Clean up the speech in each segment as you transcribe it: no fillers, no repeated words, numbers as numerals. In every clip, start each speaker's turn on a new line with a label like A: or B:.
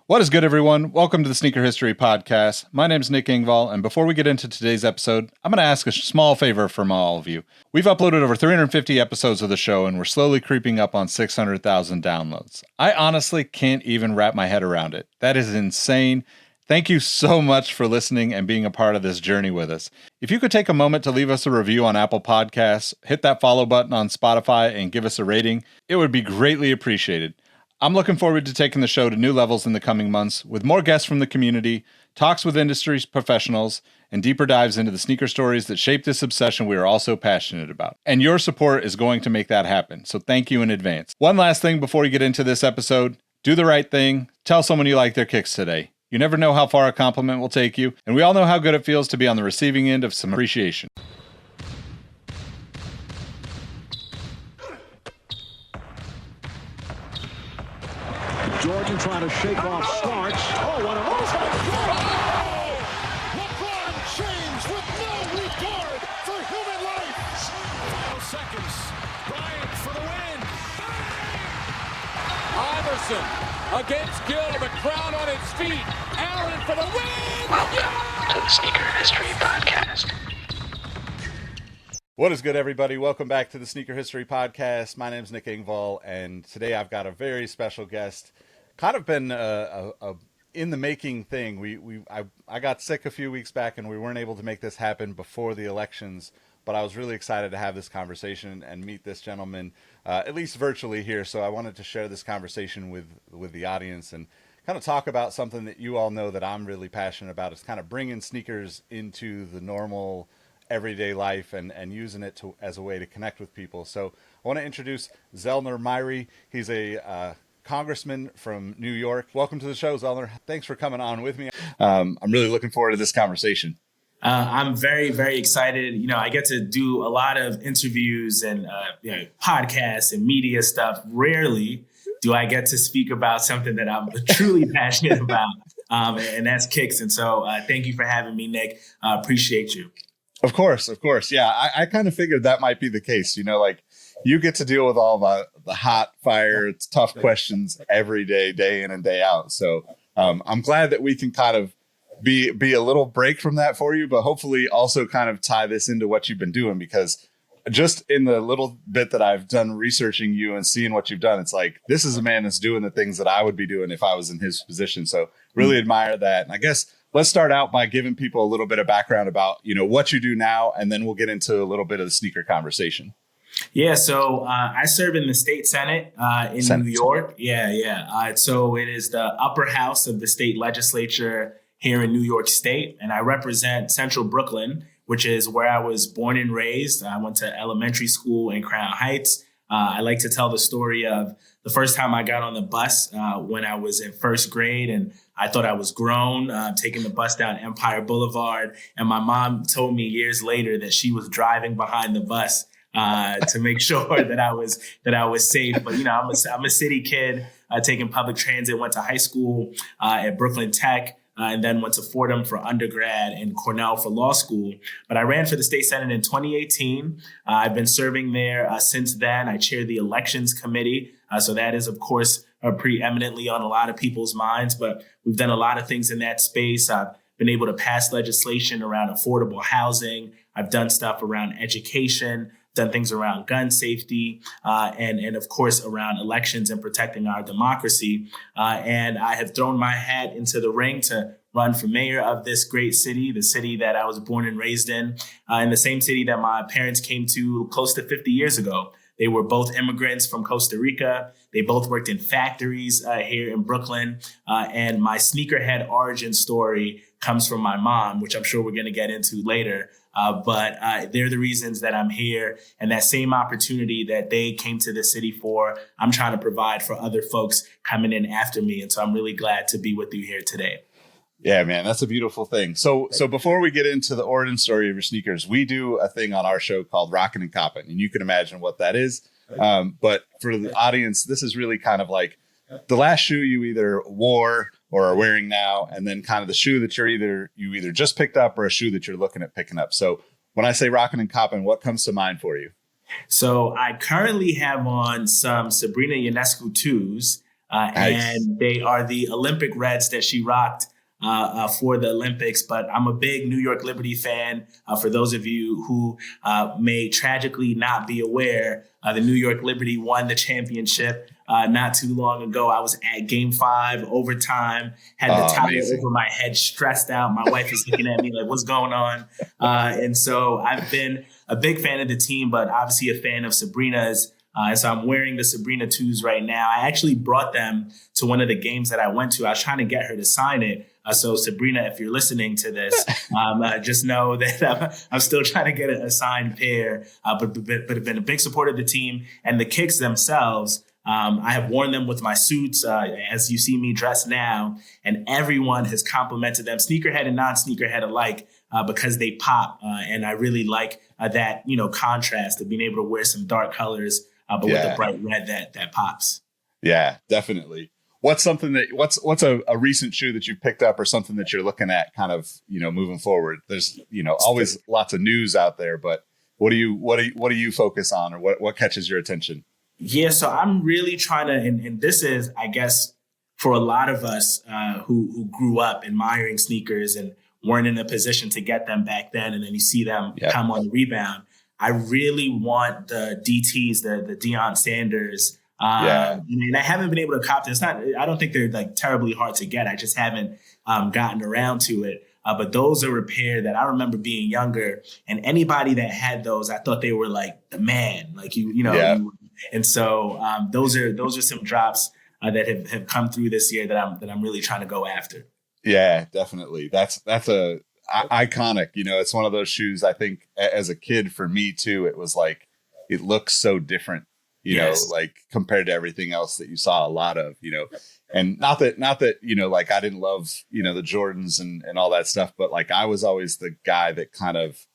A: What is good, everyone? Welcome to the Sneaker History Podcast. My name is Nick Engvall, and before we get into today's episode, I'm going to ask a small favor from all of you. We've uploaded over 350 episodes of the show, and we're slowly creeping up on 600,000 downloads. I honestly can't even wrap my head around it. That is insane. Thank you so much for listening and being a part of this journey with us. If you could take a moment to leave us a review on Apple Podcasts, hit that follow button on Spotify, and give us a rating, it would be greatly appreciated. I'm looking forward to taking the show to new levels in the coming months with more guests from the community, talks with industry professionals, and deeper dives into the sneaker stories that shape this obsession we are all so passionate about. And your support is going to make that happen, so thank you in advance. One last thing before we get into this episode, do the right thing. Tell someone you like their kicks today. You never know how far a compliment will take you, and we all know how good it feels to be on the receiving end of some appreciation.
B: Jordan trying to shake off Starks. Oh, what a move by Jordan! LeBron James with no regard for human life. 12 seconds. Bryant for the win.
C: Iverson against Gill, the crowd on its feet. Allen for the win.
D: Welcome to the Sneaker History Podcast.
A: What is good, everybody? Welcome back to the Sneaker History Podcast. My name is Nick Engvall, and today I've got a very special guest. Kind of been a in the making thing. I got sick a few weeks back, and we weren't able to make this happen before the elections. But I was really excited to have this conversation and meet this gentleman, at least virtually here. So I wanted to share this conversation with the audience and kind of talk about something that you all know that I'm really passionate about. Is kind of bringing sneakers into the normal everyday life and using it as a way to connect with people. So I want to introduce Zellnor Myrie. He's a congressman from New York. Welcome to the show, Zellnor. Thanks for coming on with me. I'm really looking forward to this conversation.
E: I'm very, very excited. You know, I get to do a lot of interviews and podcasts and media stuff. Rarely do I get to speak about something that I'm truly passionate about, and that's kicks. And so thank you for having me, Nick. Appreciate you.
A: Of course. Yeah, I kind of figured that might be the case. You know, like you get to deal with all the hot fire, it's tough questions every day in and day out. So I'm glad that we can kind of be a little break from that for you, but hopefully also kind of tie this into what you've been doing, because just in the little bit that I've done researching you and seeing what you've done, it's like, this is a man that's doing the things that I would be doing if I was in his position. So really admire that. And I guess let's start out by giving people a little bit of background about, you know, what you do now, and then we'll get into a little bit of the sneaker conversation.
E: Yeah, so I serve in the state Senate in New York. Yeah. So it is the upper house of the state legislature here in New York State, and I represent Central Brooklyn, which is where I was born and raised. I went to elementary school in Crown Heights. I like to tell the story of the first time I got on the bus when I was in first grade, and I thought I was grown, taking the bus down Empire Boulevard. And my mom told me years later that she was driving behind the bus to make sure that I was safe. But, you know, I'm a city kid, taking public transit, went to high school at Brooklyn Tech. And then went to Fordham for undergrad and Cornell for law school. But I ran for the state Senate in 2018. I've been serving there since then. I chair the elections committee. So that is, of course, preeminently on a lot of people's minds. But we've done a lot of things in that space. I've been able to pass legislation around affordable housing. I've done stuff around education, done things around gun safety, and of course around elections and protecting our democracy. And I have thrown my hat into the ring to run for mayor of this great city, the city that I was born and raised in the same city that my parents came to close to 50 years ago. They were both immigrants from Costa Rica. They both worked in factories here in Brooklyn. And my sneakerhead origin story comes from my mom, which I'm sure we're going to get into later. But they're the reasons that I'm here. And that same opportunity that they came to the city for, I'm trying to provide for other folks coming in after me. And so I'm really glad to be with you here today.
A: Yeah, man, that's a beautiful thing. So before we get into the origin story of your sneakers, we do a thing on our show called Rockin' and Coppin', and you can imagine what that is. But for the audience, this is really kind of like the last shoe you either wore or are wearing now, and then kind of the shoe that you either just picked up or a shoe that you're looking at picking up. So when I say Rockin' and Coppin', what comes to mind for you?
E: So I currently have on some Sabrina Ionescu 2s.
A: Nice.
E: And they are the Olympic reds that she rocked for the Olympics. But I'm a big New York Liberty fan. For those of you who may tragically not be aware, the New York Liberty won the championship not too long ago. I was at Game 5, overtime, had the towel over my head, stressed out. My wife is looking at me like, what's going on? And so I've been a big fan of the team, but obviously a fan of Sabrina's. And so I'm wearing the Sabrina 2s right now. I actually brought them to one of the games that I went to. I was trying to get her to sign it. So Sabrina, if you're listening to this, just know that I'm still trying to get a signed pair, but have been a big supporter of the team and the kicks themselves. I have worn them with my suits, as you see me dressed now, and everyone has complimented them, sneakerhead and non-sneakerhead alike, because they pop. And I really like that, contrast of being able to wear some dark colors, but with a bright red that pops.
A: Yeah, definitely. What's a recent shoe that you picked up or something that you're looking at kind of, moving forward? There's, always lots of news out there, but what do you focus on, or what catches your attention?
E: Yeah, so I'm really trying to, and this is, I guess, for a lot of us who grew up admiring sneakers and weren't in a position to get them back then, and then you see them come on the rebound. I really want the DTs, the Deion Sanders. And I haven't been able to cop them. I don't think they're like terribly hard to get. I just haven't gotten around to it. But those are a pair that I remember being younger, and anybody that had those, I thought they were like the man, like and so those are some drops that have come through this year that I'm really trying to go after. Yeah,
A: definitely. That's iconic. It's one of those shoes. I think as a kid, for me too, it was like it looks so different. Like compared to everything else that you saw a lot of. And not that like I didn't love the Jordans and all that stuff, but like I was always the guy that kind of.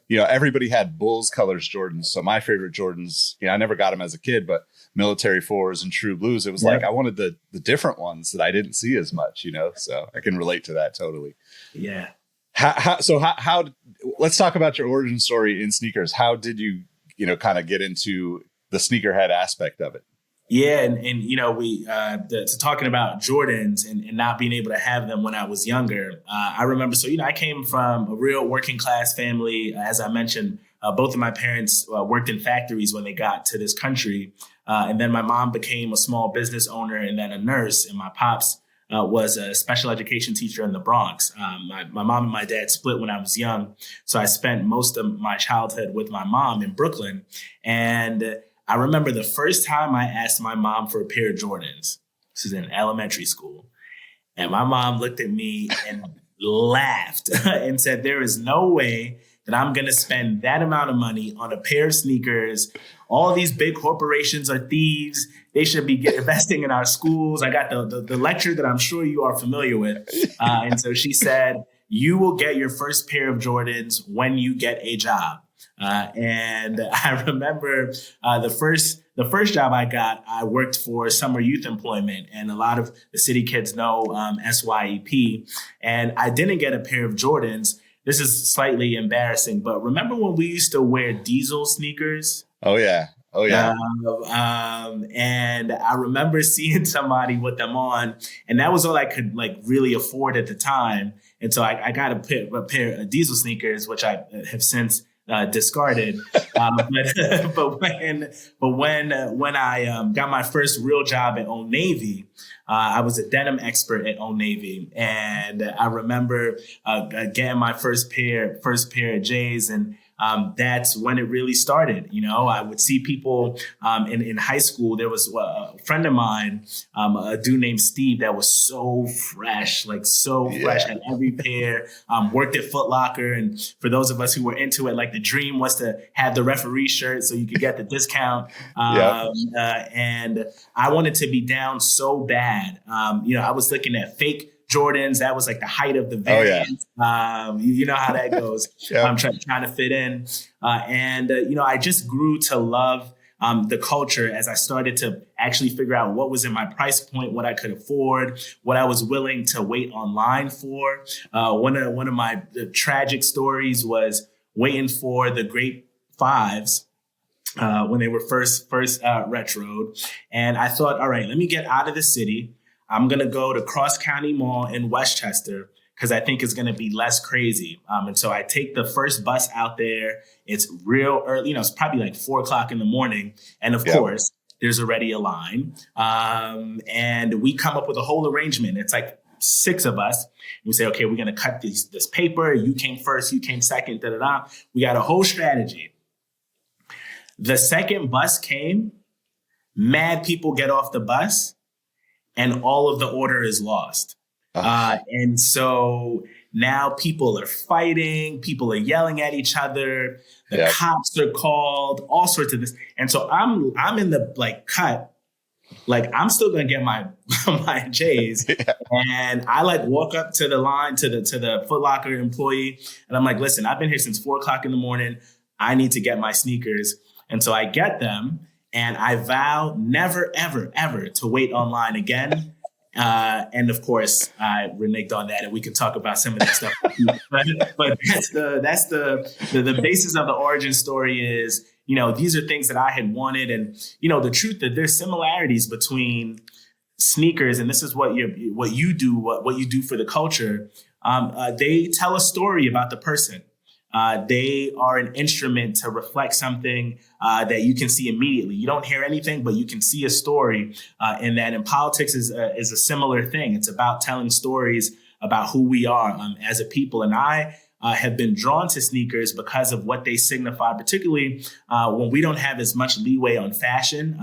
A: Everybody had Bulls colors Jordans. So my favorite Jordans, I never got them as a kid, but military 4s and true blues. It was like I wanted the different ones that I didn't see as much, so I can relate to that totally.
E: Yeah.
A: How let's talk about your origin story in sneakers. How did you, kind of get into the sneakerhead aspect of it?
E: Yeah. And we talking about Jordans and not being able to have them when I was younger. I remember, I came from a real working class family. As I mentioned, both of my parents worked in factories when they got to this country. And then my mom became a small business owner and then a nurse. And my pops was a special education teacher in the Bronx. My mom and my dad split when I was young. So I spent most of my childhood with my mom in Brooklyn. And I remember the first time I asked my mom for a pair of Jordans. This is in elementary school. And my mom looked at me and laughed and said, there is no way that I'm going to spend that amount of money on a pair of sneakers. All these big corporations are thieves. They should be investing in our schools. I got the lecture that I'm sure you are familiar with. And so she said, you will get your first pair of Jordans when you get a job. And I remember the first job I got, I worked for summer youth employment, and a lot of the city kids know SYEP. And I didn't get a pair of Jordans. This is slightly embarrassing, but remember when we used to wear Diesel sneakers?
A: Oh yeah.
E: And I remember seeing somebody with them on, and that was all I could like really afford at the time. And so I got a pair of Diesel sneakers, which I have since discarded. But when I got my first real job at Old Navy, I was a denim expert at Old Navy, and I remember getting my first pair of J's, and that's when it really started. I would see people in high school. There was a friend of mine, a dude named Steve, that was so fresh, fresh, and every pair. Worked at Foot Locker, and for those of us who were into it, like the dream was to have the referee shirt so you could get the discount. And I wanted to be down so bad. I was looking at fake Jordans. That was like the height of the variant. You know how that goes. I'm trying to fit in. I just grew to love the culture as I started to actually figure out what was in my price point, what I could afford, what I was willing to wait online for. One of my tragic stories was waiting for the Great Fives when they were first retroed. And I thought, all right, let me get out of the city. I'm going to go to Cross County Mall in Westchester because I think it's going to be less crazy. And so I take the first bus out there. It's real early, it's probably like 4:00 in the morning. And of course, there's already a line. And we come up with a whole arrangement. It's like 6 of us. We say, okay, we're going to cut this paper. You came first, you came second, da-da-da. We got a whole strategy. The second bus came, mad people get off the bus, and all of the order is lost. And so now people are fighting, people are yelling at each other, the cops are called, all sorts of this. And so I'm in the cut, I'm still gonna get my my J's. And I walk up to the line to the Foot Locker employee, and I'm like, listen, I've been here since 4:00 in the morning. I need to get my sneakers. And so I get them, and I vow never, ever, ever to wait online again. And of course, I reneged on that, and we can talk about some of that stuff. but that's the basis of the origin story is, these are things that I had wanted. And, the truth that there's similarities between sneakers, and this is what you do for the culture. They tell a story about the person. They are an instrument to reflect something that you can see immediately. You don't hear anything, but you can see a story in that. And politics is a similar thing. It's about telling stories about who we are as a people. And I have been drawn to sneakers because of what they signify, particularly when we don't have as much leeway on fashion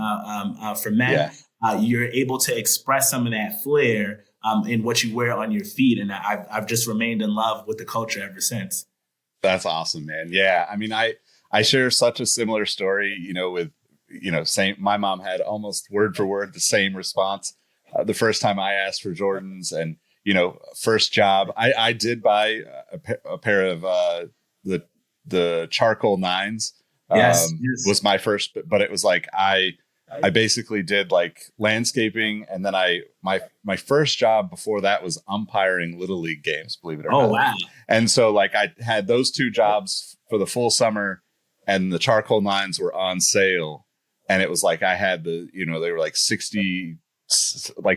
E: for men. You're able to express some of that flair in what you wear on your feet. And I've just remained in love with the culture ever since.
A: That's awesome, man. Yeah. I mean, I share such a similar story, with, same, my mom had almost word for word the same response the first time I asked for Jordans. And, first job, I did buy a pair of the charcoal 9s. Was my first, but it was I basically did landscaping, and then my first job before that was umpiring Little League games, believe it or not. Oh, wow. And so I had those 2 jobs for the full summer, and the charcoal 9s were on sale. And it was I had they were 60,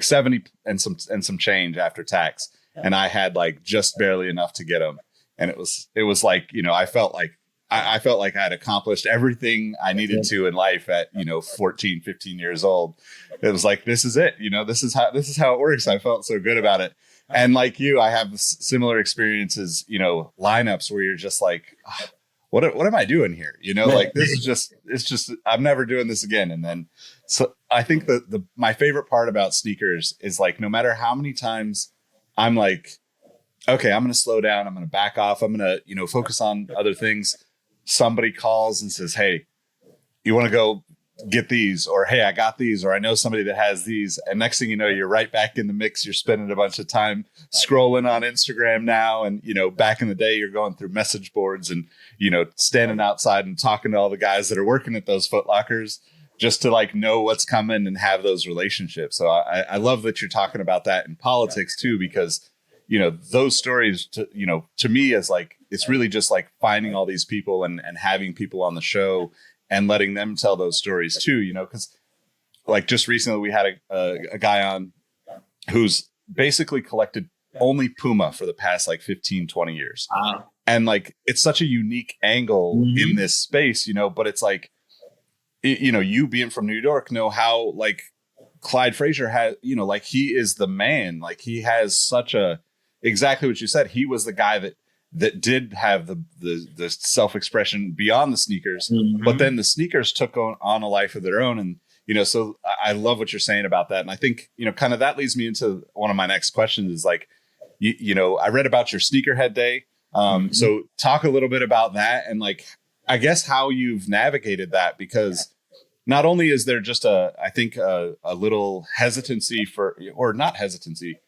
A: 70 and some change after tax. And I had just barely enough to get them. And it was I felt like I had accomplished everything I needed to in life at, 14, 15 years old. It was this is it, this is how it works. I felt so good about it. And like you, I have similar experiences, lineups where you're just what am I doing here? This is it's just, I'm never doing this again. And then, so I think my favorite part about sneakers is no matter how many times I'm okay, I'm going to slow down. I'm going to back off. I'm going to, focus on other things. Somebody calls and says, hey, you want to go get these? Or, hey, I got these, or I know somebody that has these. And next thing you know, you're right back in the mix. You're spending a bunch of time scrolling on Instagram now. And, back in the day, you're going through message boards and, standing outside and talking to all the guys that are working at those Foot Lockers just to like know what's coming and have those relationships. So I love that you're talking about that in politics too, because, you know, those stories to me is like, it's really just like finding all these people and having people on the show and letting them tell those stories too, you know, because like just recently we had a guy on who's basically collected only Puma for the past like 15, 20 years. And like, it's such a unique angle in this space, you know, but it's like, you know, you being from New York know how like Clyde Frazier has, you know, like he is the man, like he has such a, exactly what you said. He was the guy that did have the self-expression beyond the sneakers, but then the sneakers took on a life of their own. And, you know, so I love what you're saying about that. And I think, you know, kind of that leads me into one of my next questions is like, you know, I read about your Sneakerhead Day. So talk a little bit about that and like, I guess how you've navigated that, because not only is there just I think a little hesitancy or not hesitancy,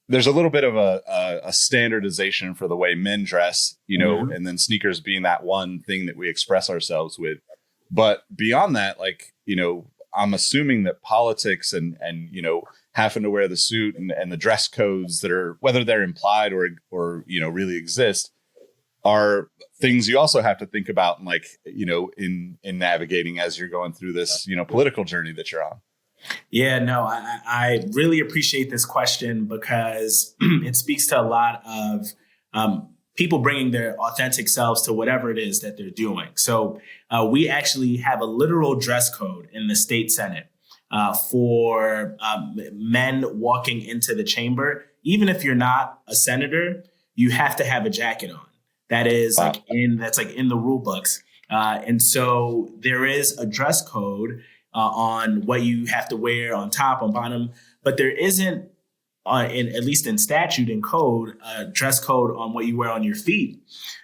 A: there's a little bit of a standardization for the way men dress, you know, and then sneakers being that one thing that we express ourselves with. But beyond that, like, you know, I'm assuming that politics and, you know, having to wear the suit and the dress codes that are, whether they're implied or, you know, really exist, are things you also have to think about, and like, in navigating as you're going through this, political journey that you're on.
E: Yeah, no, I really appreciate this question because it speaks to a lot of people bringing their authentic selves to whatever it is that they're doing. So we actually have a literal dress code in the state Senate for men walking into the chamber. Even if you're not a senator, you have to have a jacket on. That is
A: Wow.
E: that's in the rule books. And so there is a dress code on what you have to wear on top, on bottom, but there isn't, at least in statute and code, dress code on what you wear on your feet.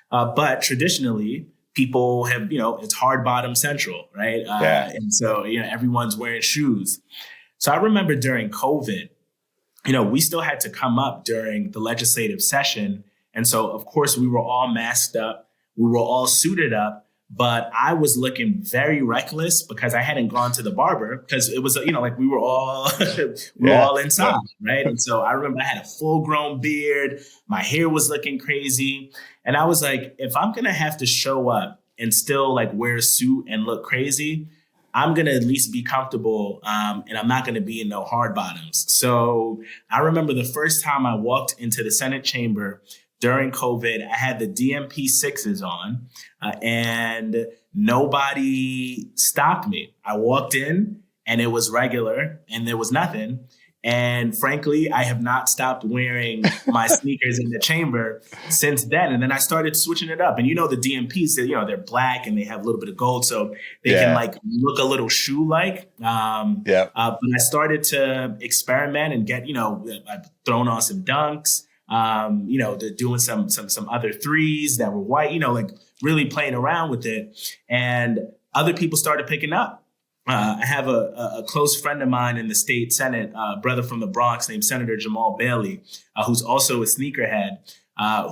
E: But traditionally, people have, it's hard bottom central, right? And so, everyone's wearing shoes. So I remember during COVID, we still had to come up during the legislative session. And so, of course, we were all masked up. We were all suited up. But I was looking very reckless because I hadn't gone to the barber because it was, we were all all inside, right? And so I remember I had a full grown beard. My hair was looking crazy. And I was like, if I'm going to have to show up and still like wear a suit and look crazy, I'm going to at least be comfortable, and I'm not going to be in no hard bottoms. So I remember the first time I walked into the Senate chamber during COVID, I had the DMP 6s on, and nobody stopped me. I walked in and it was regular and there was nothing. And frankly, I have not stopped wearing my sneakers in the chamber since then. And then I started switching it up. And the DMPs, they're black and they have a little bit of gold, so they can like look a little shoe-like. But I started to experiment and get, I've thrown on some dunks. They're doing some other threes that were white, like really playing around with it. And other people started picking up. I have a close friend of mine in the state Senate, brother from the Bronx named Senator Jamal Bailey, who's also a sneakerhead,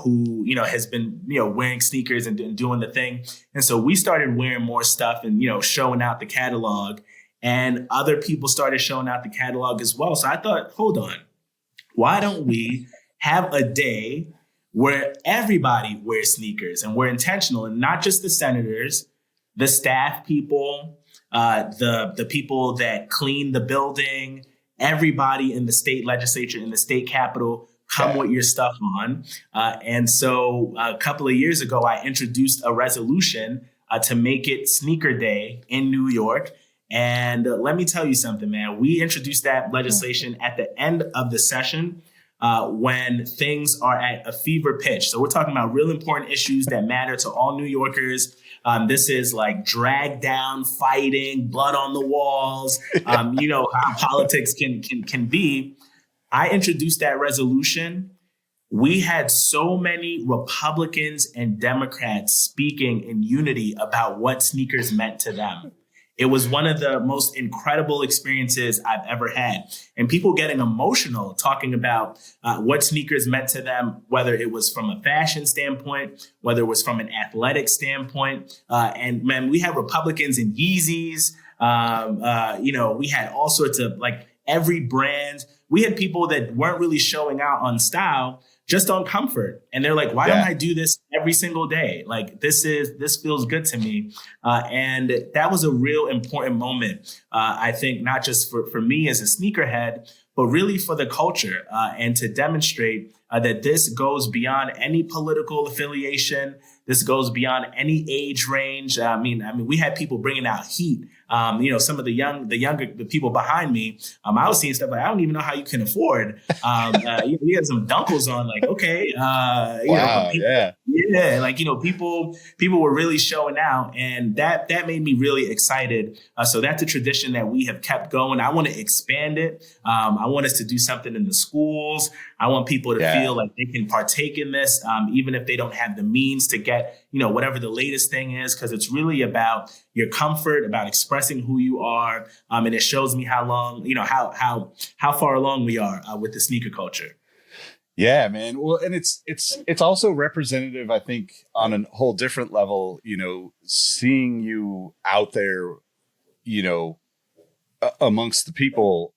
E: who, has been, wearing sneakers and doing the thing. And so we started wearing more stuff and, showing out the catalog, and other people started showing out the catalog as well. So I thought, hold on, why don't we have a day where everybody wears sneakers and we're intentional, and not just the senators, the staff people, the people that clean the building, everybody in the state legislature, in the state capitol, come with your stuff on. And so a couple of years ago, I introduced a resolution to make it Sneaker Day in New York. And let me tell you something, man. We introduced that legislation at the end of the session, when things are at a fever pitch. So we're talking about real important issues that matter to all New Yorkers. This is like drag down fighting, blood on the walls. How politics can be. I introduced that resolution. We had so many Republicans and Democrats speaking in unity about what sneakers meant to them. It was one of the most incredible experiences I've ever had. And people getting emotional talking about what sneakers meant to them, whether it was from a fashion standpoint, whether it was from an athletic standpoint. And man, we had Republicans in Yeezys. We had all sorts of like every brand. We had people that weren't really showing out on style, just on comfort. And they're like, why don't I do this every single day? Like, this feels good to me. And that was a real important moment, I think, not just for me as a sneakerhead, but really for the culture, and to demonstrate that this goes beyond any political affiliation. This goes beyond any age range. I mean, we had people bringing out heat. Some of the younger people behind me, I was seeing stuff like, I don't even know how you can afford. You had some dunkles on, like, okay. People were really showing out, and that made me really excited. So that's a tradition that we have kept going. I want to expand it. I want us to do something in the schools. I want people to feel like they can partake in this, even if they don't have the means to get, whatever the latest thing is, because it's really about your comfort, about expressing who you are. And it shows me how long, how far along we are with the sneaker culture.
A: Yeah, man. Well, and it's also representative, I think, on a whole different level, seeing you out there, amongst the people,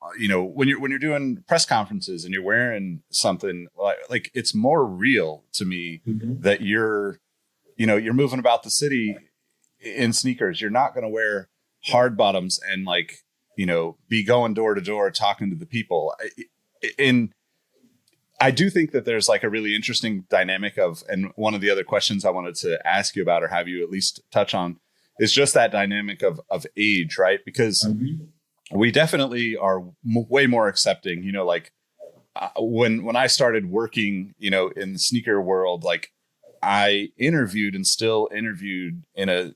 A: when you're doing press conferences and you're wearing something like it's more real to me that you're you're moving about the city in sneakers. You're not going to wear hard bottoms and like, be going door to door talking to the people. I do think that there's like a really interesting dynamic and one of the other questions I wanted to ask you about, or have you at least touch on, is just that dynamic of age, right? Because we definitely are way more accepting, like when I started working, in the sneaker world, like I interviewed and still interviewed in a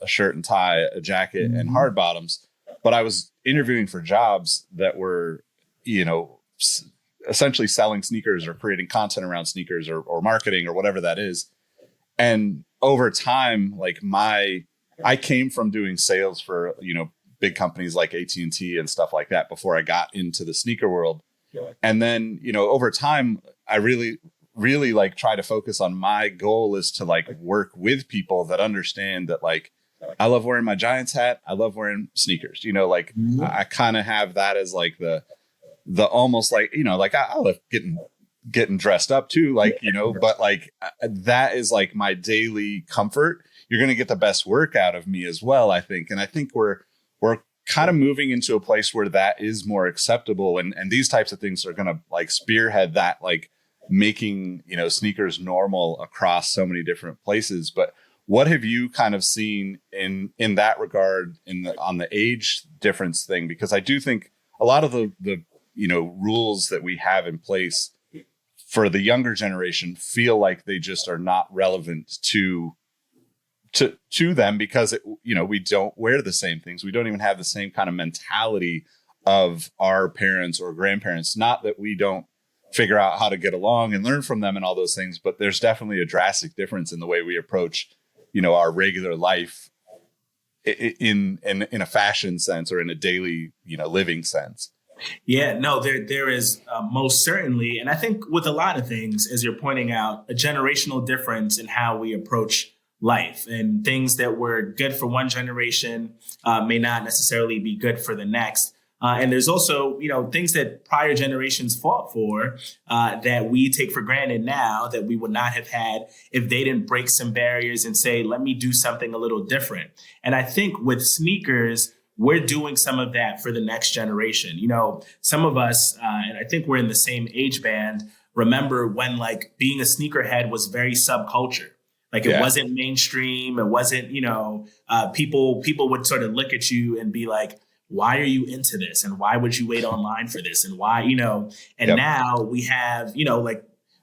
A: shirt and tie, a jacket and hard bottoms, but I was interviewing for jobs that were, essentially selling sneakers or creating content around sneakers or marketing or whatever that is. And over time, like I came from doing sales for, big companies like AT&T and stuff like that before I got into the sneaker world. And then, over time, I really, really like try to focus on my goal is to like work with people that understand that like, I love wearing my Giants hat. I love wearing sneakers, I kind of have that as like the almost like, like I love getting dressed up too, like, but like that is like my daily comfort. You're going to get the best work out of me as well, I think. And I think we're kind of moving into a place where that is more acceptable. And these types of things are going to like spearhead that, like making, sneakers normal across so many different places. But what have you kind of seen in that regard on the age difference thing? Because I do think a lot of the rules that we have in place for the younger generation feel like they just are not relevant to them because we don't wear the same things. We don't even have the same kind of mentality of our parents or grandparents. Not that we don't figure out how to get along and learn from them and all those things, but there's definitely a drastic difference in the way we approach, our regular life in a fashion sense or in a daily, living sense.
E: Yeah, no, there is most certainly. And I think with a lot of things, as you're pointing out, a generational difference in how we approach life, and things that were good for one generation may not necessarily be good for the next. And there's also, things that prior generations fought for that we take for granted now that we would not have had if they didn't break some barriers and say, let me do something a little different. And I think with sneakers, we're doing some of that for the next generation. Some of us, and I think we're in the same age band, remember when like being a sneakerhead was very subculture. Like it wasn't mainstream. It wasn't, people would sort of look at you and be like, why are you into this? And why would you wait online for this? And why, and now we have,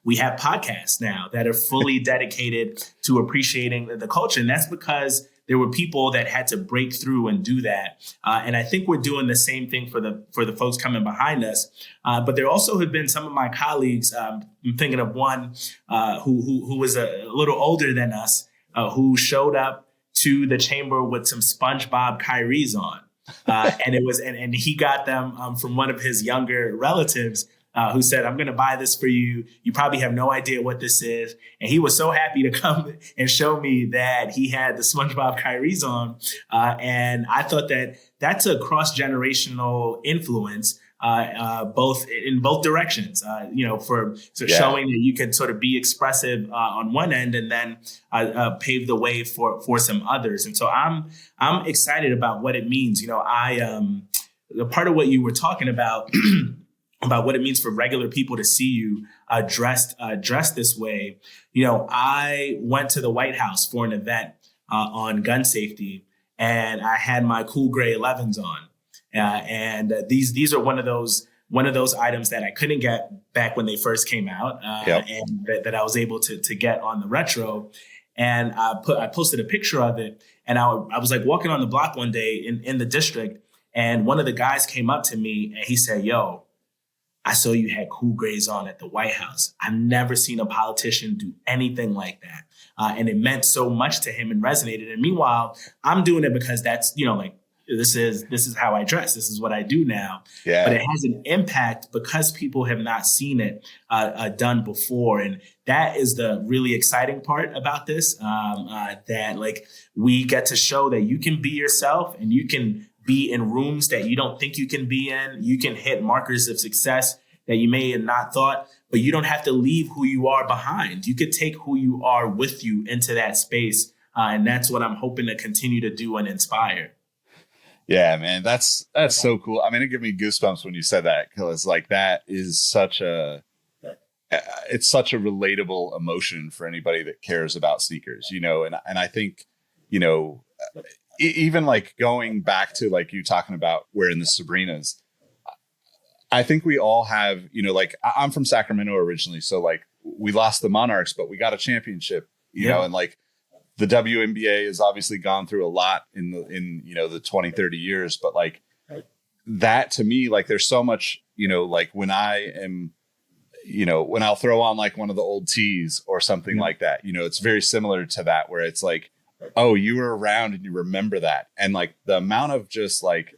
E: we have podcasts now that are fully dedicated to appreciating the culture. And that's because there were people that had to break through and do that. And I think we're doing the same thing for the folks coming behind us. But there also have been some of my colleagues, I'm thinking of one who was a little older than us, who showed up to the chamber with some SpongeBob Kyries on. And it was, and he got them from one of his younger relatives who said, I'm going to buy this for you. You probably have no idea what this is. And he was so happy to come and show me that he had the SpongeBob Kyries on. And I thought that that's a cross-generational influence, both in both directions, showing that you can sort of be expressive on one end and then pave the way for some others. And so I'm excited about what it means. Part of what you were talking about about what it means for regular people to see you dressed this way. I went to the White House for an event on gun safety, and I had my cool gray 11s on. And these are one of those items that I couldn't get back when they first came out, and that I was able to get on the retro. And I posted a picture of it, and I was like walking on the block one day in the district, and one of the guys came up to me and he said, "Yo, I saw you had cool grays on at the White House. I've never seen a politician do anything like that." And it meant so much to him and resonated. And meanwhile, I'm doing it because that's, this is how I dress. This is what I do now. Yeah. But it has an impact because people have not seen it done before. And that is the really exciting part about this, that like we get to show that you can be yourself and you can be in rooms that you don't think you can be in. You can hit markers of success that you may have not thought. but you don't have to leave who you are behind. You could take who you are with you into that space. And that's what I'm hoping to continue to do and inspire.
A: Yeah, man, that's so cool. I mean, it gave me goosebumps when you said that, because like that is it's such a relatable emotion for anybody that cares about sneakers, you know, and I think, you know, even like going back to like you talking about wearing the Sabrinas, I think we all have, you know, like I'm from Sacramento originally. So like we lost the Monarchs, but we got a championship, you know, and like the WNBA has obviously gone through a lot in, you know, the 20, 30 years, but like that to me, like there's so much, you know, like when I'll throw on like one of the old tees or something like that, you know, it's very similar to that, where it's like, oh, you were around and you remember that. And like the amount of just like,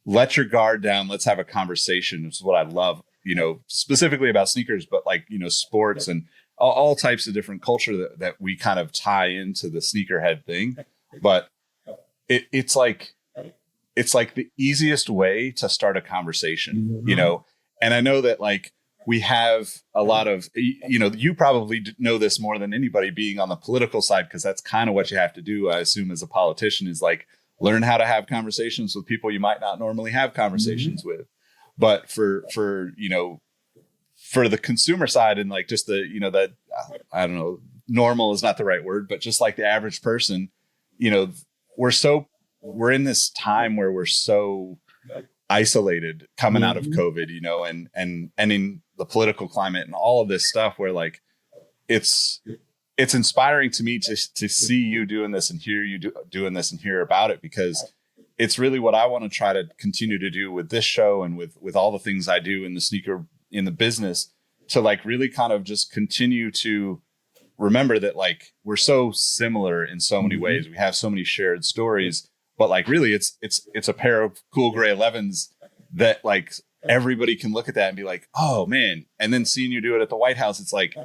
A: let your guard down, let's have a conversation is what I love, you know, specifically about sneakers, but like, you know, sports and all types of different culture that we kind of tie into the sneakerhead thing. But it's like the easiest way to start a conversation, you know? And I know that like we have a lot of, you know, you probably know this more than anybody being on the political side, because that's kind of what you have to do, I assume, as a politician, is like learn how to have conversations with people you might not normally have conversations with. But for, you know, for the consumer side and like just the, you know, that, I don't know, normal is not the right word, but just like the average person, you know, we're in this time where we're so isolated coming out of COVID, you know, and in the political climate and all of this stuff, where like it's inspiring to me to see you doing this and hear you doing this and hear about it, because it's really what I want to try to continue to do with this show and with all the things I do in the business, to like really kind of just continue to remember that like we're so similar in so many ways. We have so many shared stories, but like really it's a pair of cool gray 11s that like everybody can look at that and be like, oh man. And then seeing you do it at the White House, it's like,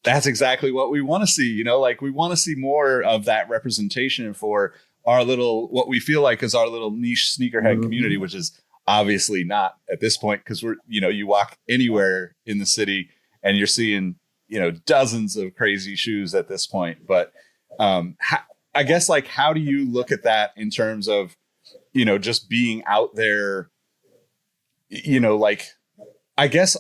A: that's exactly what we want to see, you know, like we want to see more of that representation for our little, what we feel like is our little niche sneakerhead community, which is obviously not at this point, because we're, you know, you walk anywhere in the city and you're seeing, you know, dozens of crazy shoes at this point. But I guess like, how do you look at that in terms of, you know, just being out there, you know, like, I guess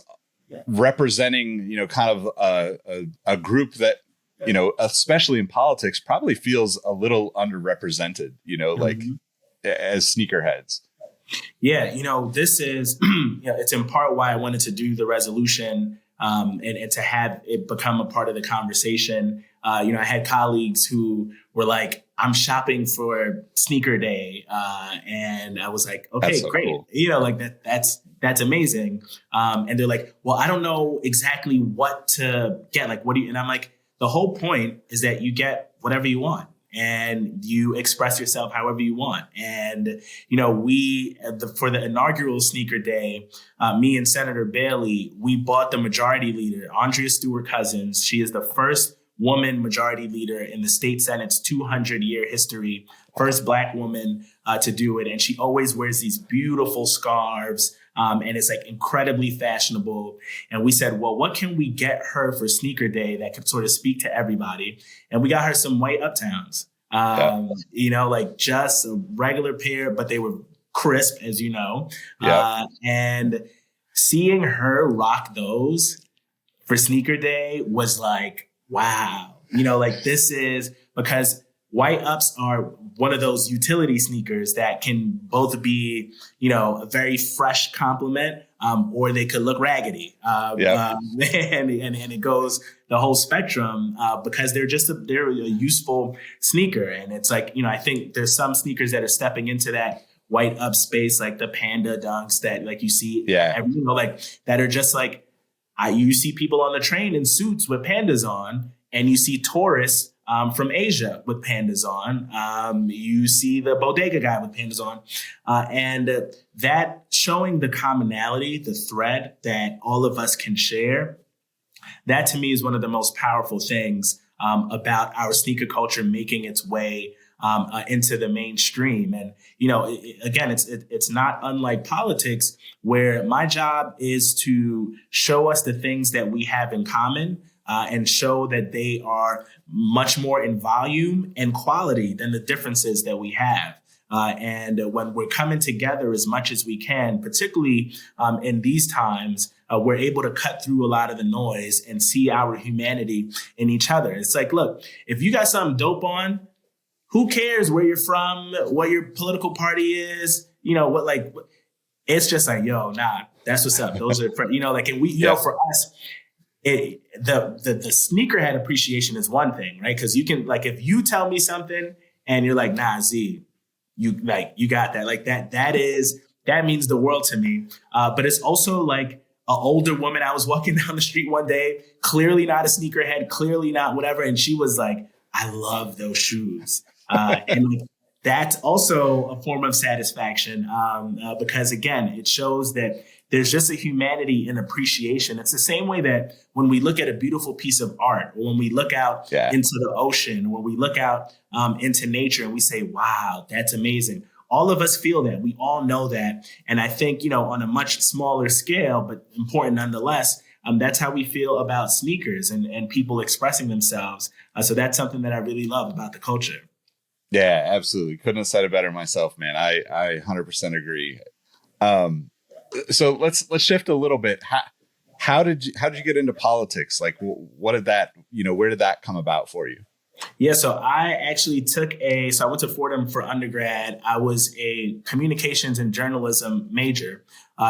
A: representing, you know, kind of a group that, you know, especially in politics, probably feels a little underrepresented, you know, like as sneakerheads.
E: Yeah, you know, this is, you know, it's in part why I wanted to do the resolution and to have it become a part of the conversation. You know, I had colleagues who were like, I'm shopping for sneaker day. And I was like, okay, so great. Cool. You know, like that's amazing. And they're like, well, I don't know exactly what to get. Like, what do you, and I'm like, the whole point is that you get whatever you want and you express yourself however you want. And, you know, for the inaugural sneaker day, me and Senator Bailey, we bought the majority leader, Andrea Stewart Cousins. She is the first woman majority leader in the state Senate's 200-year history, first Black woman to do it. And she always wears these beautiful scarves. And it's like incredibly fashionable. And we said, well, what can we get her for sneaker day that could sort of speak to everybody? And we got her some white Uptowns, you know, like just a regular pair, but they were crisp, as you know. And seeing her rock those for sneaker day was like, wow, you know, like this is because white ups are one of those utility sneakers that can both be, you know, a very fresh compliment, or they could look raggedy. And it goes the whole spectrum because they're a useful sneaker. And it's like, you know, I think there's some sneakers that are stepping into that white up space, like the Panda Dunks that like you see, you know, like that are just like, you see people on the train in suits with pandas on, and you see tourists from Asia with pandas on. You see the bodega guy with pandas on. And that showing the commonality, the thread that all of us can share, that to me is one of the most powerful things about our sneaker culture making its way into the mainstream. And, you know, again, it's not unlike politics, where my job is to show us the things that we have in common, and show that they are much more in volume and quality than the differences that we have. And when we're coming together as much as we can, particularly in these times, we're able to cut through a lot of the noise and see our humanity in each other. It's like, look, if you got something dope on, who cares where you're from, what your political party is, you know, what, like, it's just like, yo, nah, that's what's up. Those are, you know, like, and we, you know, for us, the sneakerhead appreciation is one thing, right? Because you can, like, if you tell me something and you're like, nah, Z, you got that, like that means the world to me. But it's also like an older woman. I was walking down the street one day, clearly not a sneakerhead, clearly not whatever, and she was like, I love those shoes. And like, that's also a form of satisfaction, because again, it shows that there's just a humanity and appreciation. It's the same way that when we look at a beautiful piece of art, or when we look out into the ocean, or we look out into nature and we say, wow, that's amazing. All of us feel that. We all know that. And I think, you know, on a much smaller scale, but important nonetheless, that's how we feel about sneakers and people expressing themselves. So that's something that I really love about the culture.
A: Yeah, absolutely. Couldn't have said it better myself, man. I 100% agree. So let's shift a little bit. How did you get into politics? Like, what did that, you know, where did that come about for you?
E: Yeah, so I actually I went to Fordham for undergrad. I was a communications and journalism major.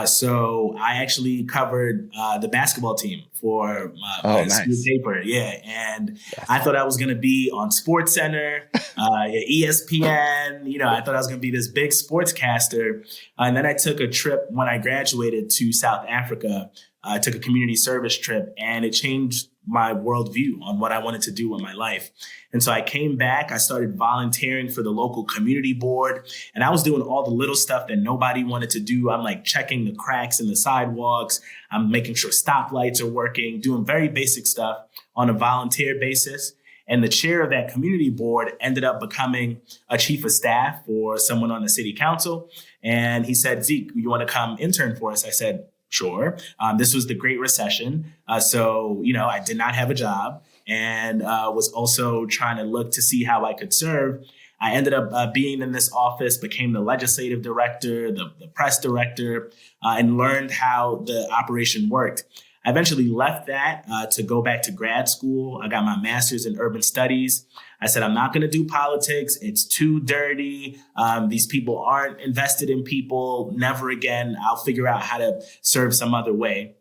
E: So I actually covered the basketball team for my school paper. Yeah. And I thought I was going to be on SportsCenter, ESPN. You know, I thought I was going to be this big sportscaster. And then I took a trip when I graduated to South Africa. I took a community service trip, and it changed my worldview on what I wanted to do with my life. And so I came back, I started volunteering for the local community board, and I was doing all the little stuff that nobody wanted to do. I'm like checking the cracks in the sidewalks. I'm making sure stoplights are working, doing very basic stuff on a volunteer basis. And the chair of that community board ended up becoming a chief of staff for someone on the city council. And he said, Zeke, you want to come intern for us? I said, sure. This was the Great Recession. So, you know, I did not have a job, and was also trying to look to see how I could serve. I ended up being in this office, became the legislative director, the press director, and learned how the operation worked. I eventually left that to go back to grad school. I got my master's in urban studies. I said, I'm not going to do politics. It's too dirty. These people aren't invested in people. Never again. I'll figure out how to serve some other way.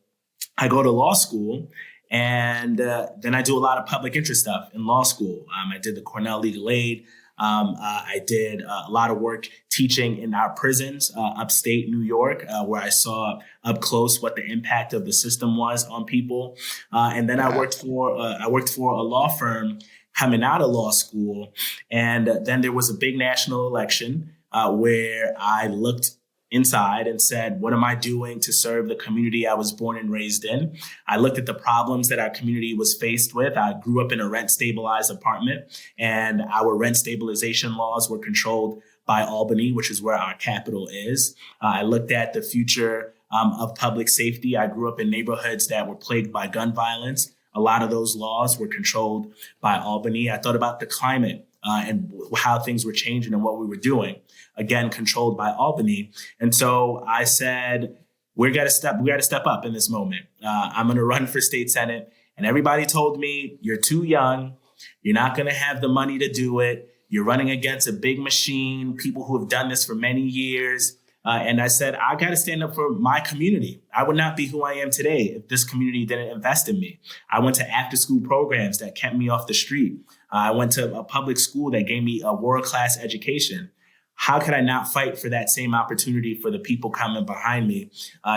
E: I go to law school, and then I do a lot of public interest stuff in law school. I did the Cornell Legal Aid. I did a lot of work teaching in our prisons upstate New York, where I saw up close what the impact of the system was on people. And then I worked for a law firm coming out of law school. And then there was a big national election where I looked inside and said, what am I doing to serve the community I was born and raised in? I looked at the problems that our community was faced with. I grew up in a rent stabilized apartment, and our rent stabilization laws were controlled by Albany, which is where our capital is. I looked at the future of public safety. I grew up in neighborhoods that were plagued by gun violence. A lot of those laws were controlled by Albany. I thought about the climate and how things were changing and what we were doing, again, controlled by Albany. And so I said, we got to step up in this moment. I'm going to run for state senate. And everybody told me, you're too young. You're not going to have the money to do it. You're running against a big machine, people who have done this for many years. And I said, I got to stand up for my community. I would not be who I am today if this community didn't invest in me. I went to after school programs that kept me off the street. I went to a public school that gave me a world-class education. How could I not fight for that same opportunity for the people coming behind me?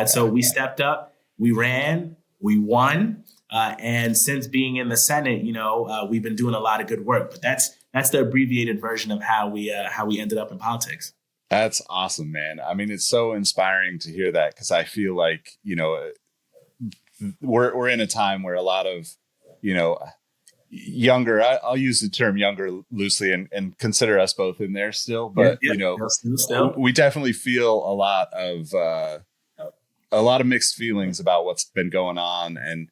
E: So we stepped up, we ran, we won. And since being in the Senate, we've been doing a lot of good work. But that's the abbreviated version of how we ended up in politics.
A: That's awesome, man. I mean, it's so inspiring to hear that, because I feel like, we're in a time where a lot of, younger. I'll use the term younger loosely and consider us both in there still. But
E: still.
A: We definitely feel a lot of mixed feelings about what's been going on, and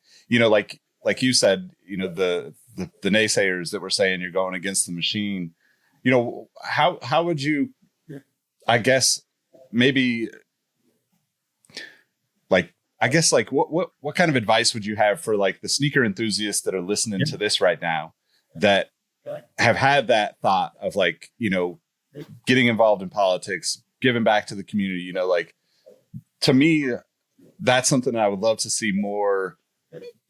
A: like you said, the naysayers that were saying you're going against the machine. How would you, I guess, maybe what kind of advice would you have for like the sneaker enthusiasts that are listening to this right now that have had that thought of like, getting involved in politics, giving back to the community, like, to me, that's something I would love to see more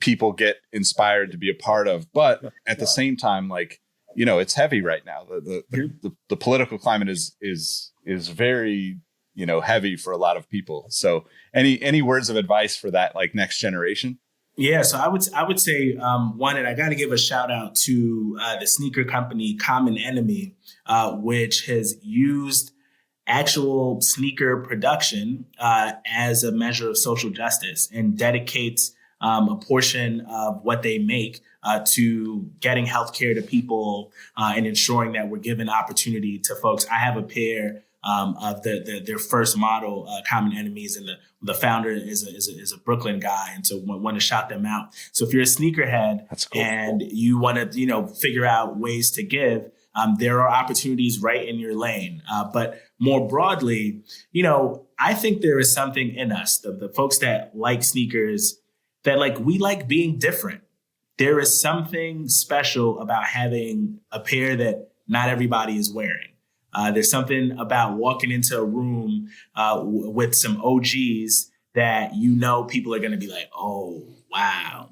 A: people get inspired to be a part of. But at the same time, like, it's heavy right now. The political climate is very, heavy for a lot of people. So any words of advice for that, like, next generation?
E: Yeah, so I would say one, and I got to give a shout out to the sneaker company Common Enemy, which has used actual sneaker production as a measure of social justice and dedicates a portion of what they make to getting healthcare to people and ensuring that we're giving opportunity to folks. I have a pair of their first model, Common Enemies, and the founder is a Brooklyn guy, and so want to shout them out. So if you're a sneakerhead and you want to figure out ways to give, there are opportunities right in your lane. But more broadly, I think there is something in us, the folks that like sneakers, that like we like being different. There is something special about having a pair that not everybody is wearing. There's something about walking into a room with some OGs that people are going to be like, oh, wow,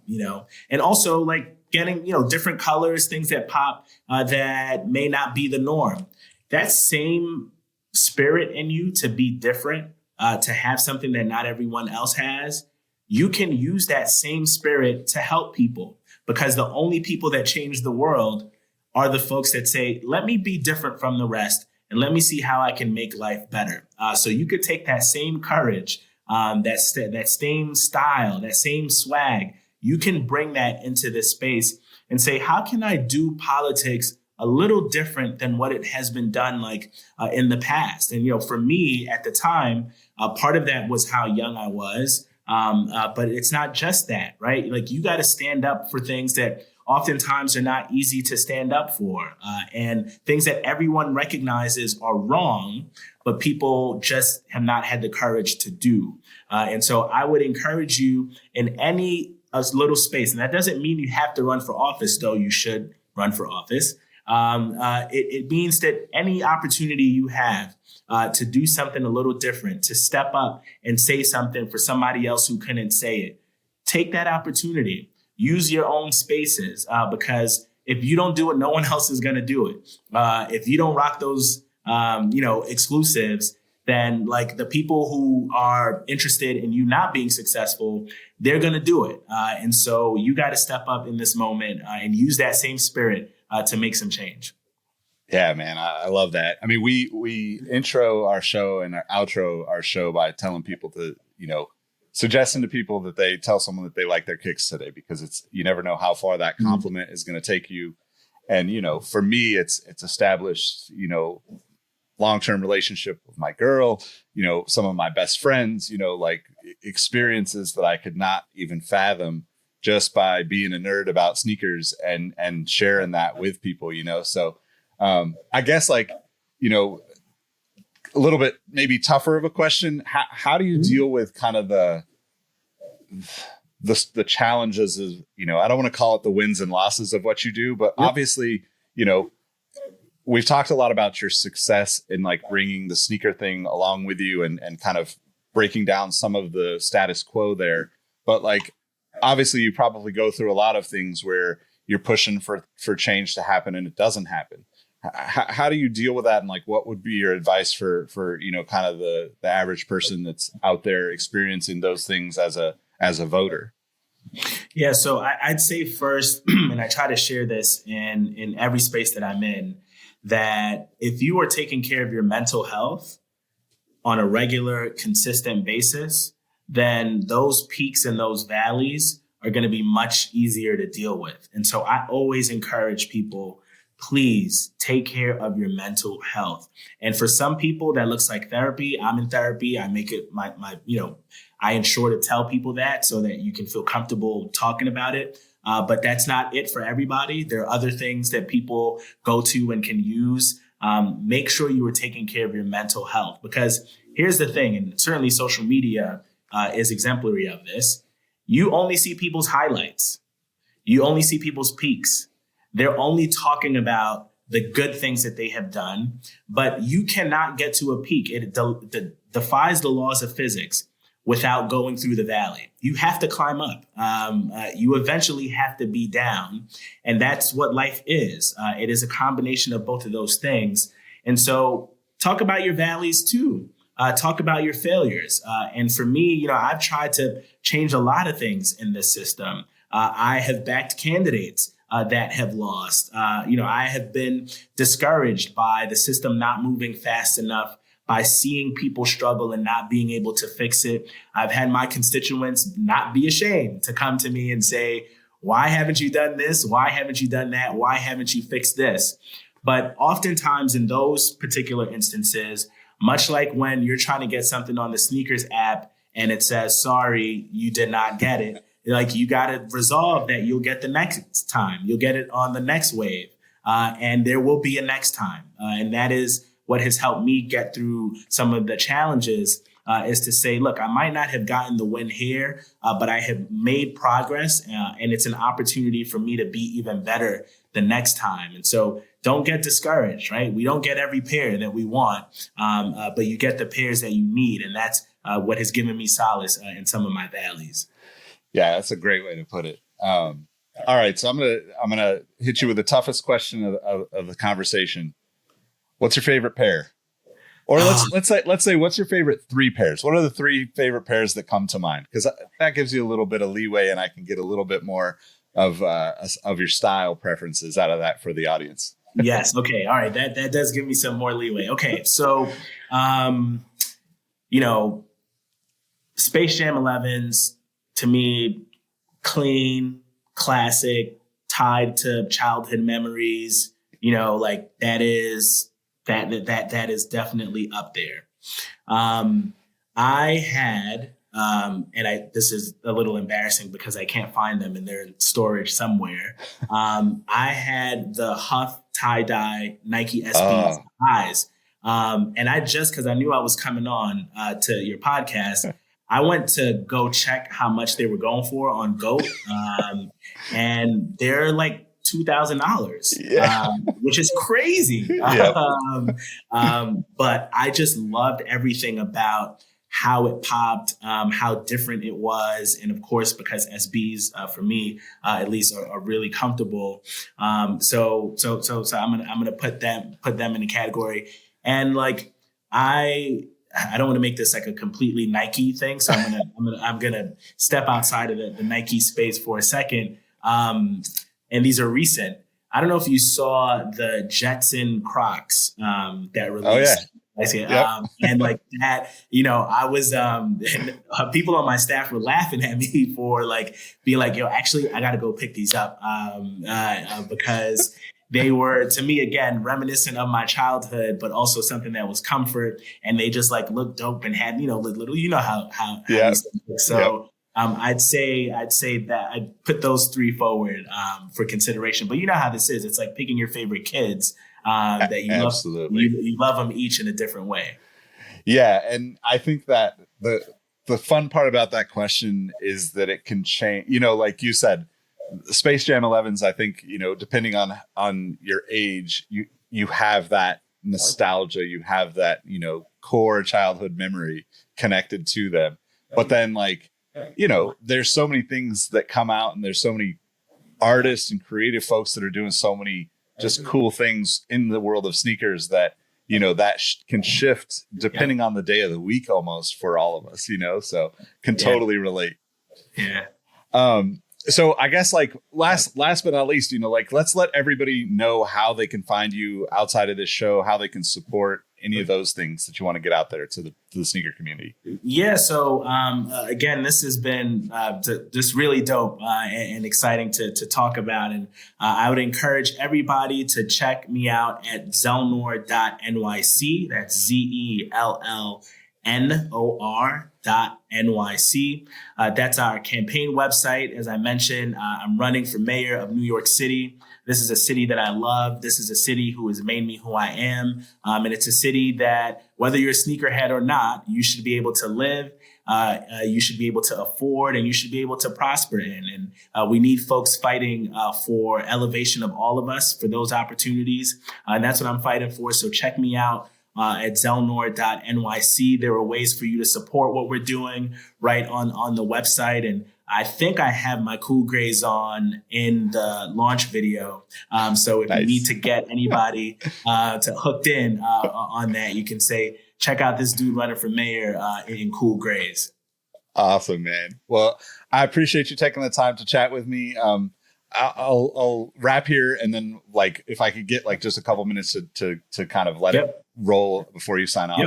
E: and also like getting, different colors, things that pop that may not be the norm. That same spirit in you to be different, to have something that not everyone else has, you can use that same spirit to help people, because the only people that change the world are the folks that say, let me be different from the rest and let me see how I can make life better. So you could take that same courage, that same style, that same swag, you can bring that into this space and say, how can I do politics a little different than what it has been done like in the past? And, for me at the time, part of that was how young I was. But it's not just that, right? Like, you got to stand up for things that oftentimes are not easy to stand up for, and things that everyone recognizes are wrong, but people just have not had the courage to do. And so I would encourage you in any little space, and that doesn't mean you have to run for office, though you should run for office. It means that any opportunity you have to do something a little different, to step up and say something for somebody else who couldn't say it, take that opportunity. Use your own spaces, because if you don't do it, no one else is going to do it. If you don't rock those, exclusives, then like the people who are interested in you not being successful, they're going to do it. And so you got to step up in this moment and use that same spirit to make some change.
A: Yeah, man, I love that. I mean, we intro our show and outro our show by telling people to, suggesting to people that they tell someone that they like their kicks today, because you never know how far that compliment is going to take you. And, for me, it's established, long-term relationship with my girl, some of my best friends, like experiences that I could not even fathom just by being a nerd about sneakers and sharing that with people, So I guess a little bit maybe tougher of a question. How do you deal with kind of the challenges of, I don't want to call it the wins and losses of what you do, but obviously, we've talked a lot about your success in like bringing the sneaker thing along with you and kind of breaking down some of the status quo there. But like, obviously you probably go through a lot of things where you're pushing for change to happen and it doesn't happen. How do you deal with that? And like, what would be your advice for kind of the average person that's out there experiencing those things as a voter?
E: Yeah, so I'd say first, and I try to share this in every space that I'm in, that if you are taking care of your mental health on a regular, consistent basis, then those peaks and those valleys are going to be much easier to deal with. And so I always encourage people, please take care of your mental health. And for some people that looks like therapy. I'm in therapy. I make it my I ensure to tell people that so that you can feel comfortable talking about it. But that's not it for everybody. There are other things that people go to and can use. Make sure you are taking care of your mental health, because here's the thing, and certainly social media is exemplary of this. You only see people's highlights. You only see people's peaks. They're only talking about the good things that they have done, but you cannot get to a peak. It defies the laws of physics without going through the valley. You have to climb up. You eventually have to be down. And that's what life is. It is a combination of both of those things. And so talk about your valleys too. Talk about your failures. And for me, I've tried to change a lot of things in this system. I have backed candidates that have lost. I have been discouraged by the system not moving fast enough, by seeing people struggle and not being able to fix it. I've had my constituents not be ashamed to come to me and say, why haven't you done this? Why haven't you done that? Why haven't you fixed this? But oftentimes in those particular instances, much like when you're trying to get something on the sneakers app and it says, sorry, you did not get it. Like, you got to resolve that you'll get the next time. You'll get it on the next wave. And there will be a next time. And that is what has helped me get through some of the challenges, is to say, look, I might not have gotten the win here, but I have made progress, and it's an opportunity for me to be even better the next time. And so don't get discouraged, right? We don't get every pair that we want, but you get the pairs that you need. And that's what has given me solace in some of my valleys.
A: Yeah, that's a great way to put it. All right, so I'm gonna hit you with the toughest question of the conversation. What's your favorite pair? Or let's say what's your favorite 3 pairs? What are the 3 favorite pairs that come to mind? Because that gives you a little bit of leeway, and I can get a little bit more of your style preferences out of that for the audience.
E: Yes. Okay. All right. That does give me some more leeway. Okay. So, Space Jam 11s, to me, clean, classic, tied to childhood memories. That is definitely up there. I had, this is a little embarrassing because I can't find them and they're in storage somewhere. I had the Huff tie-dye Nike SB's highs. And because I knew I was coming on to your podcast, I went to go check how much they were going for on GOAT. And they're like $2,000, which is crazy.
A: Yep.
E: But I just loved everything about how it popped, how different it was. And of course, because SBs, for me, at least are really comfortable. So I'm gonna put them in the category. And like, I don't want to make this like a completely Nike thing. So I'm gonna step outside of the Nike space for a second. And these are recent. I don't know if you saw the Jetson Crocs that released.
A: Oh, yeah.
E: I see.
A: Yep.
E: And like that, I was, people on my staff were laughing at me for like being like, yo, actually, I got to go pick these up because they were, to me, again, reminiscent of my childhood, but also something that was comfort. And they just like looked dope and had, little, how these things look. So. Yep. I'd say that I'd put those 3 forward for consideration. But you know how this is. It's like picking your favorite kids that you
A: Absolutely.
E: love. You love them each in a different way.
A: Yeah, and I think that the fun part about that question is that it can change. Like you said, Space Jam 11s. I think depending on your age, you have that nostalgia, you have that core childhood memory connected to them. But then there's so many things that come out, and there's so many artists and creative folks that are doing so many just cool things in the world of sneakers that, that can shift depending on the day of the week almost for all of us, so can totally relate.
E: Yeah.
A: So I guess like last but not least, let's let everybody know how they can find you outside of this show, how they can support any of those things that you want to get out there to the sneaker community?
E: Yeah. So again, this has been just really dope and exciting to talk about. And I would encourage everybody to check me out at Zellnor.nyc. That's ZELLNOR.NYC. That's our campaign website. As I mentioned, I'm running for mayor of New York City. This is a city that I love. This is a city who has made me who I am. And it's a city that, whether you're a sneakerhead or not, you should be able to live, you should be able to afford, and you should be able to prosper in. And we need folks fighting for elevation of all of us, for those opportunities. And that's what I'm fighting for. So check me out at Zellnor.nyc. There are ways for you to support what we're doing right on the website. And I think I have my Cool Grays on in the launch video. So if you need to get anybody to hooked in on that, you can say, check out this dude running for mayor in Cool Grays.
A: Awesome, man. Well, I appreciate you taking the time to chat with me. I'll wrap here, and then if I could get just a couple minutes to kind of let it roll before you sign off.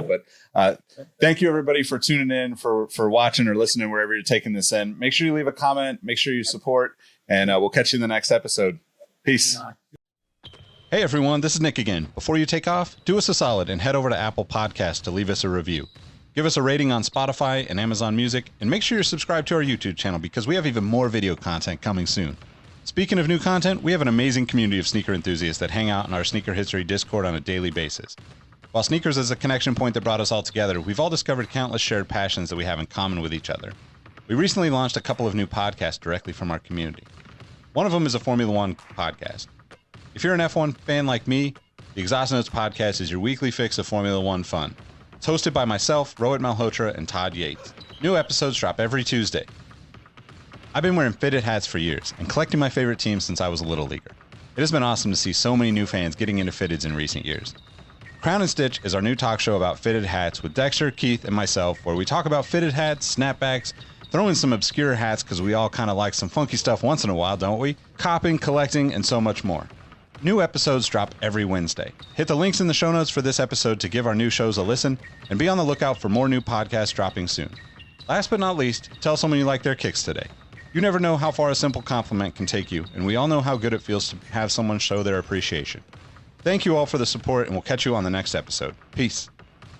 A: But thank you everybody for tuning in, for watching or listening wherever you're taking this in. Make sure you leave a comment, make sure you support, and we'll catch you in the next episode. Peace. Hey everyone, this is Nick again. Before you take off, do us a solid and head over to Apple Podcasts to leave us a review. Give us a rating on Spotify and Amazon Music, and make sure you're subscribed to our YouTube channel because we have even more video content coming soon. Speaking of new content, we have an amazing community of sneaker enthusiasts that hang out in our Sneaker History Discord on a daily basis. While sneakers is a connection point that brought us all together, we've all discovered countless shared passions that we have in common with each other. We recently launched a couple of new podcasts directly from our community. One of them is a Formula One podcast. If you're an F1 fan like me, the Exhaust Notes podcast is your weekly fix of Formula One fun. It's hosted by myself, Rohit Malhotra, and Todd Yates. New episodes drop every Tuesday. I've been wearing fitted hats for years and collecting my favorite teams since I was a little leaguer. It has been awesome to see so many new fans getting into fitteds in recent years. Crown and Stitch is our new talk show about fitted hats with Dexter, Keith, and myself, where we talk about fitted hats, snapbacks, throw in some obscure hats because we all kind of like some funky stuff once in a while, don't we? Copping, collecting, and so much more. New episodes drop every Wednesday. Hit the links in the show notes for this episode to give our new shows a listen, and be on the lookout for more new podcasts dropping soon. Last but not least, tell someone you like their kicks today. You never know how far a simple compliment can take you, and we all know how good it feels to have someone show their appreciation. Thank you all for the support, and we'll catch you on the next episode. Peace.